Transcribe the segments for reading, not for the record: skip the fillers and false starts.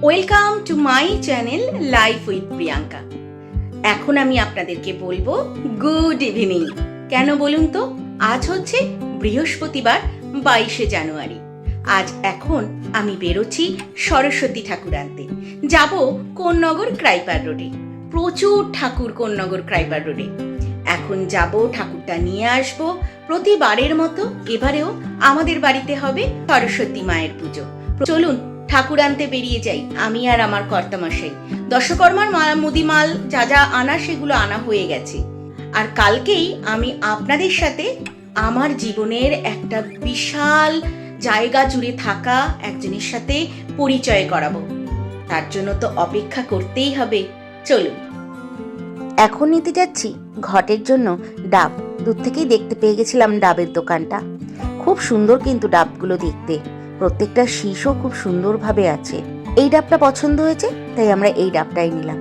Welcome to my channel life with Priyanka. এখন আমি আপনাদেরকে বলবো গুড ইভিনিং। কেন বলুন তো? আজ হচ্ছে বৃহস্পতিবার, 22শে জানুয়ারি। আজ এখন আমি বেরোচ্ছি সরস্বতী ঠাকুর আনতে। যাব কোন্নগর ক্রাইপার রোডে। প্রচুর ঠাকুর কোন্নগর ক্রাইপার রোডে। এখন যাব, ঠাকুরটা নিয়ে আসবো। প্রতিবারের মতো এবারেও আমাদের বাড়িতে হবে সরস্বতী মায়ের পুজো। চলুন ঠাকুর আনতে বেরিয়ে যাই, আমি আর আমার কর্তামশাই। দশকর্মার মুদিমাল যা যা আনা সেগুলো আনা হয়ে গেছে। আর কালকেই আমি আপনাদের সাথে আমার জীবনের একটা বিশাল জায়গা জুড়ে থাকা একজনের সাথে পরিচয় করাবো। তার জন্য তো অপেক্ষা করতেই হবে। চলুন। এখন নিতে যাচ্ছি ঘটের জন্য ডাব। দূর থেকেই দেখতে পেয়ে গেছিলাম ডাবের দোকানটা। খুব সুন্দর কিন্তু ডাবগুলো দেখতে, প্রত্যেকটা শীষও খুব সুন্দরভাবে আছে। এই ডাবটা পছন্দ হয়েছে, তাই আমরা এই ডাবটাই নিলাম।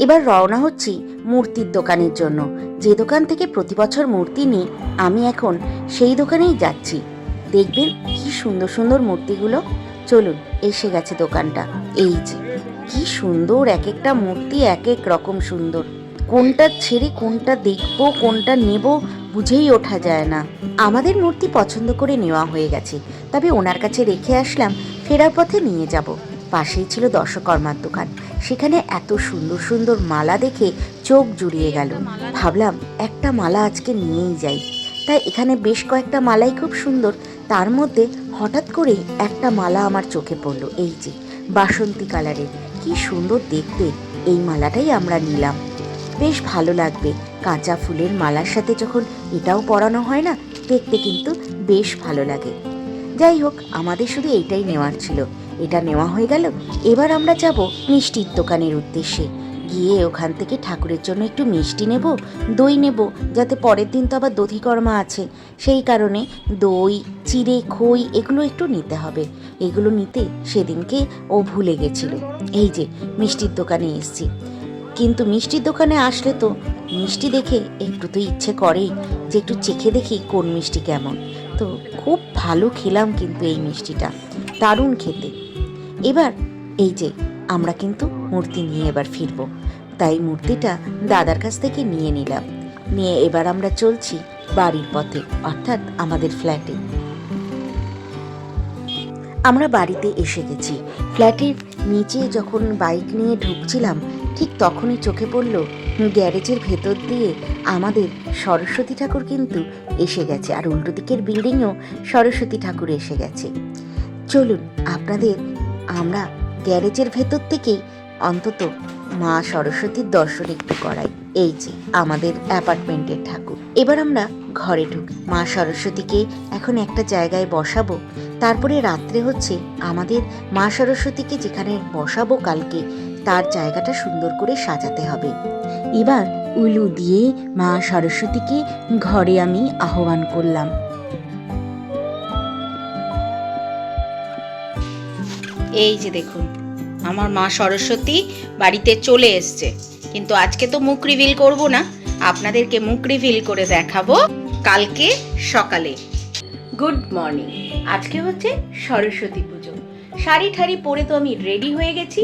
এবার রওনা হচ্ছি মূর্তির দোকানের জন্য। যে দোকান থেকে প্রতি বছর মূর্তি নিই, আমি এখন সেই দোকানেই যাচ্ছি। দেখবেন কি সুন্দর সুন্দর মূর্তিগুলো। চলুন, এসে গেছে দোকানটা। এই যে কি সুন্দর, এক একটা মূর্তি এক এক রকম সুন্দর। কোনটা ছেড়ে কোনটা দেখবো, কোনটা নেব বুঝেই ওঠা যায় না। আমাদের মূর্তি পছন্দ করে নেওয়া হয়ে গেছে, তবে ওনার কাছে রেখে আসলাম, ফেরার পথে নিয়ে যাব। পাশেই ছিল দশকর্মার দোকান, সেখানে এত সুন্দর সুন্দর মালা দেখে চোখ জুড়িয়ে গেল। ভাবলাম একটা মালা আজকে নিয়েই যাই। তাই এখানে বেশ কয়েকটা মালাই খুব সুন্দর। তার মধ্যে হঠাৎ করেই একটা মালা আমার চোখে পড়লো। এই যে বাসন্তী কালারের, কি সুন্দর দেখতে। এই মালাটাই আমরা নিলাম। বেশ ভালো লাগবে, কাঁচা ফুলের মালার সাথে যখন এটাও পরানো হয় না, দেখতে কিন্তু বেশ ভালো লাগে। যাই হোক, আমাদের শুধু এইটাই নেওয়ার ছিল। এটা নেওয়া হয়ে গেল। এবার আমরা যাব মিষ্টির দোকানের উদ্দেশ্যে। গিয়ে ওখান থেকে ঠাকুরের জন্য একটু মিষ্টি নেব, দই নেব, যাতে পরের দিন তো আবার দধিকর্মা আছে। সেই কারণে দই, চিড়ে, খই এগুলো একটু নিতে হবে। এগুলো নিতে সেদিনকে ও ভুলে গেছিল। এই যে মিষ্টির দোকানে এসছি, কিন্তু মিষ্টির দোকানে আসলে তো মিষ্টি দেখে একটু তো ইচ্ছে করেই যে একটু চেখে দেখি কোন মিষ্টি কেমন। তো খুব ভালো খেলাম কিন্তু এই মিষ্টিটা, দারুণ খেতে। এবার এই যে আমরা কিন্তু মূর্তি নিয়ে এবার ফিরবো, তাই মূর্তিটা দাদার কাছ থেকে নিয়ে নিলাম। নিয়ে এবার আমরা চলছি বাড়ির পথে, অর্থাৎ আমাদের ফ্ল্যাটে। আমরা বাড়িতে এসে গেছি। ফ্ল্যাটের নিচে যখন বাইক নিয়ে ঢুকছিলাম, ঠিক তখনই চোখে পড়ল গ্যারেজের ভেতর দিয়ে আমাদের সরস্বতী ঠাকুর কিন্তু এসে গেছে। আর উল্টো দিকের বিল্ডিংয়েও সরস্বতী ঠাকুর এসে গেছে। চলুন আপনাদের আমরা গ্যারেজের ভেতর থেকেই অন্তত মা সরস্বতীর দর্শন একটু করাই। এই যে আমাদের অ্যাপার্টমেন্টের ঠাকুর। এবার আমরা ঘরে ঢুকি। মা সরস্বতীকে এখন একটা জায়গায় বসাবো। তারপরে রাত্রে হচ্ছে আমাদের মা সরস্বতীকে যেখানে বসাবো কালকে, তার জায়গাটা সুন্দর করে সাজাতে হবে। এবার উলু দিয়ে মা সরস্বতীকে ঘরে আমি আহ্বান করলাম। এই যে দেখুন, আমার মা সরস্বতী বাড়িতে চলে এসছে। কিন্তু আজকে তো মুখ রিভিল করব না, আপনাদেরকে মুখ রিভিল করে দেখাবো কালকে সকালে। Good morning. আজকে হচ্ছে সরস্বতী পুজো। শাড়ি ঠাড়ি পরে তো আমি রেডি হয়ে গেছি।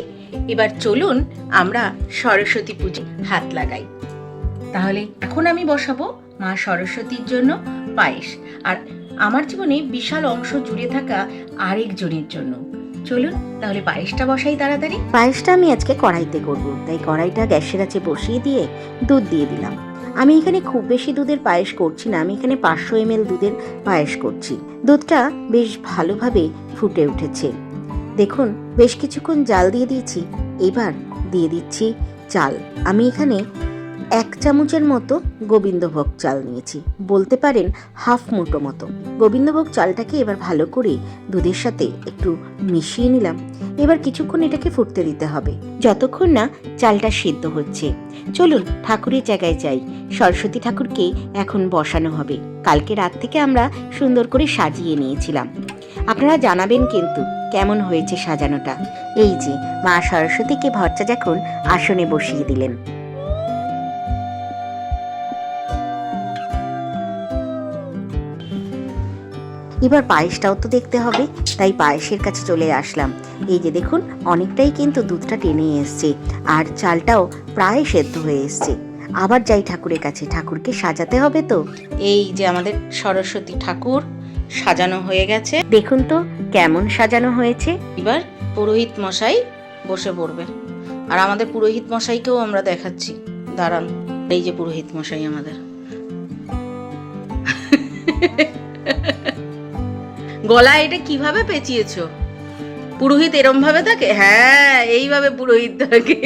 এবার চলুন আমরা সরস্বতী পুজো হাত লাগাই। তাহলে এখন আমি বসাবো মা সরস্বতীর জন্য পায়েস, আর আমার জীবনে বিশাল অংশ জুড়ে থাকা আরেকজনের জন্য। চলুন তাহলে পায়েসটা বসাই তাড়াতাড়ি। পায়েসটা আমি আজকে কড়াইতে করব, তাই কড়াইটা গ্যাসের কাছে বসিয়ে দিয়ে দুধ দিয়ে দিলাম। আমি এখানে খুব বেশি দুধের পায়েস করছি না, আমি এখানে 500 ml দুধের পায়েস করছি। দুধটা বেশ ভালোভাবে ফুটে উঠেছে। দেখুন বেশ কিছুক্ষণ জাল দিয়ে দিয়েছি। এবার দিয়ে দিচ্ছি চাল। আমি এখানে 1 চামচের মতো গোবিন্দভোগ চাল নিয়েছি, বলতে পারেন হাফ মুঠো মতো। গোবিন্দভোগ চালটাকে এবার ভালো করে দুধের সাথে একটু মিশিয়ে নিলাম। এবার কিছুক্ষণ এটাকে ফুটতে দিতে হবে, যতক্ষণ না চালটা সিদ্ধ হচ্ছে। চলুন ঠাকুরের জায়গায় যাই। সরস্বতী ঠাকুরকে এখন বসানো হবে। কালকে রাত থেকে আমরা সুন্দর করে সাজিয়ে নিয়েছিলাম। আপনারা জানাবেন কিন্তু কেমন হয়েছে সাজানোটা। এই যে মা সরস্বতীকে ভরচা যখন আসনে বসিয়ে দিলেন। এবার পায়েসটাও তো দেখতে হবে, তাই পায়েসের কাছে চলে আসলাম। এই যে দেখুন, অনেকটাই কিন্তু দুধটা টেনে এসছে, আর চালটাও প্রায় সেদ্ধ হয়ে এসছে। আবার যাই ঠাকুরের কাছে, ঠাকুরকে সাজাতে হবে তো। এই যে আমাদের সরস্বতী ঠাকুর সাজানো হয়ে গেছে, দেখুন তো কেমন সাজানো হয়েছে। এবার পুরোহিত মশাই বসে পড়বে, আর আমাদের পুরোহিত মশাইকেও আমরা দেখাচ্ছি, দাঁড়ান। এই যে পুরোহিত মশাই আমাদের। গলায় এটা কিভাবে পেঁচিয়েছো? পুরোহিত এরম ভাবে থাকে? হ্যাঁ, এইভাবে পুরোহিত থাকে।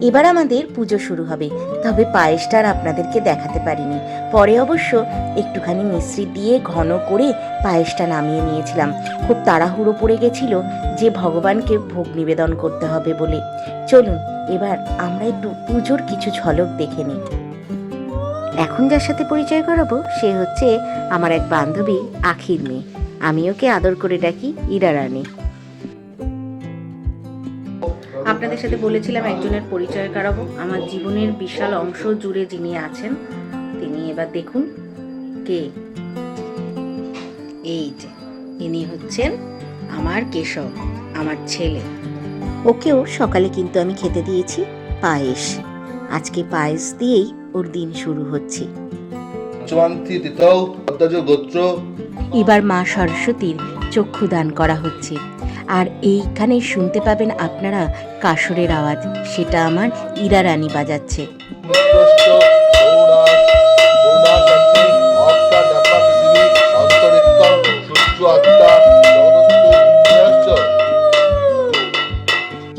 এবার আমাদের পুজো শুরু হবে, তবে পায়েসটা আর আপনাদেরকে দেখাতে পারিনি। পরে অবশ্য একটুখানি মিশ্রি দিয়ে ঘন করে পায়েসটা নামিয়ে নিয়েছিলাম। খুব তাড়াহুড়ো পড়ে গেছিল যে ভগবানকে ভোগ নিবেদন করতে হবে বলে। চলুন এবার আমরা একটু পুজোর কিছু ঝলক দেখে নিই। এখন যার সাথে পরিচয় করাবো সে হচ্ছে আমার এক বান্ধবী আখির মেয়ে। আমি ওকে আদর করে ডাকি ইরা রানী। আপনাদের সাথে বলেছিলাম একজনের পরিচয় করাবো, আমার জীবনের বিশাল অংশ জুড়ে যিনি আছেন তিনি। এবার দেখুন কে। এই যে ইনি হচ্ছেন আমার কেশব, আমার ছেলে। ওকেও সকালে কিন্তু আমি খেতে দিয়েছি পায়েস। আজকে পায়েস দিয়েই ওর দিন শুরু হচ্ছে। এবার মা সরস্বতীর চক্ষুদান করা হচ্ছে, আর এইখানে শুনতে পাবেন আপনারা কাসরের আওয়াজ, সেটা আমার ইরা রানী বাজাচ্ছে।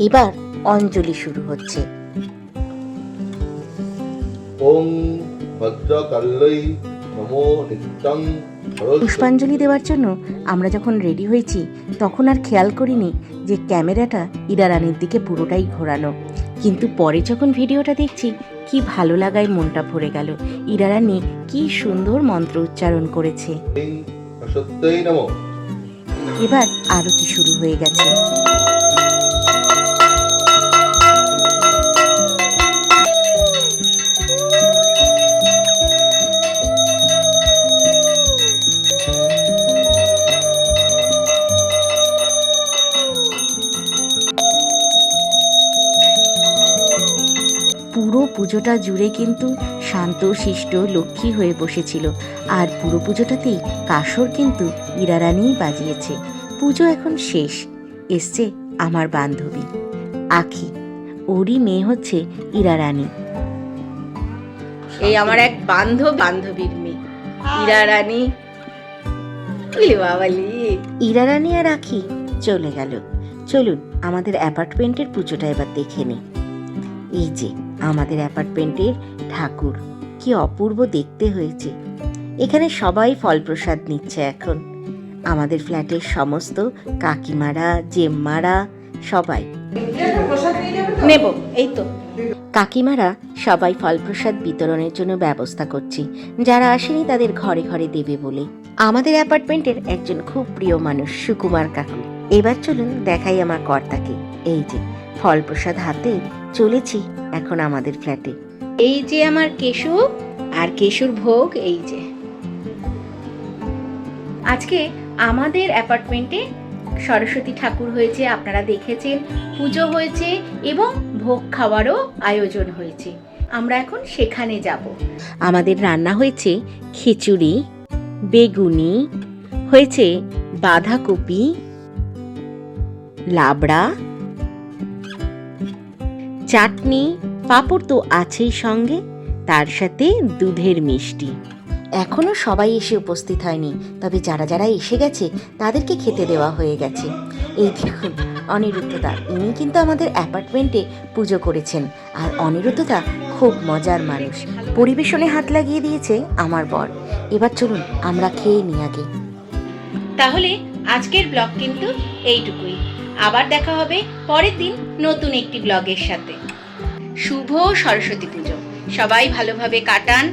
এবার অঞ্জলি শুরু হচ্ছে। পুষ্পাঞ্জলি দেওয়ার জন্য আমরা যখন রেডি হয়েছি তখন আর খেয়াল করিনি যে ক্যামেরাটা ইরা রানীর দিকে পুরোটাই ঘোরানো, কিন্তু পরে যখন ভিডিওটা দেখছি কি ভালো লাগায় মনটা ভরে গেল। ইরা রানী কি সুন্দর মন্ত্র উচ্চারণ করেছে। এবার আরতি শুরু হয়ে গেছে। পুরো পুজোটা জুড়ে কিন্তু শান্ত শিষ্ট লক্ষ্মী হয়ে বসেছিল, আর পুরো পুজোটাতেই কাসর কিন্তু ইরা রানীই বাজিয়েছে। পুজো এখন শেষ। এসছে আমার বান্ধবী আখি, ওরই মেয়ে হচ্ছে ইরা রানী। এই আমার এক বান্ধবীর মেয়ে ইরা রানী। ইরা রানী আর আখি চলে গেল। চলুন আমাদের অ্যাপার্টমেন্টের পুজোটা এবার দেখে নিই। এই যে আমাদের অ্যাপার্টমেন্টের ঠাকুর, কি অপূর্ব দেখতে হয়েছে। এখানে সবাই ফল প্রসাদ নিচ্ছে এখন। আমাদের ফ্ল্যাটের সমস্ত কাকিমারা, জেম্মারা সবাই নেব। এই তো কাকিমারা সবাই ফল প্রসাদ বিতরণের জন্য ব্যবস্থা করছে, যারা আসেনি তাদের ঘরে ঘরে দেবে বলে। আমাদের অ্যাপার্টমেন্টের একজন খুব প্রিয় মানুষ সুকুমার কাকু। এবার চলুন দেখাই আমার কর্তাকে। এই যে ফল প্রসাদ হাতে চলেছি এখন আমাদের ফ্ল্যাটে। এই যে আমার কেশু আর কেশুর ভোগ। এই যে আজকে আমাদের অ্যাপার্টমেন্টে সরস্বতী ঠাকুর হয়েছে, আপনারা দেখেছেন, পুজো হয়েছে এবং ভোগ খাওয়ারও আয়োজন হয়েছে। আমরা এখন সেখানে যাব। আমাদের রান্না হয়েছে খিচুড়ি, বেগুনি, হয়েছে বাঁধাকপি, লাবড়া, চাটনি, পাঁপড় তো আছেই সঙ্গে, তার সাথে দুধের মিষ্টি। এখনো সবাই এসে উপস্থিত হয়নি, তবে যারা যারা এসে গেছে তাদেরকে খেতে দেওয়া হয়ে গেছে। এই দেখুন অনিরুদ্ধদা, ইনি কিন্তু আমাদের অ্যাপার্টমেন্টে পুজো করেছেন, আর অনিরুদ্ধদা খুব মজার মানুষ। পরিবেশনে হাত লাগিয়ে দিয়েছে আমার বর। এবার চলুন আমরা খেয়ে নিই আগে। তাহলে আজকের ব্লগ কিন্তু এইটুকুই। আবার দেখা হবে পরের দিন নতুন একটি ব্লগের সাথে। শুভ সরস্বতী পুজো। সবাই ভালোভাবে কাটান,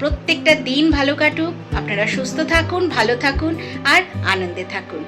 প্রত্যেকটা দিন ভালো কাটুক। আপনারা সুস্থ থাকুন, ভালো থাকুন আর আনন্দে থাকুন।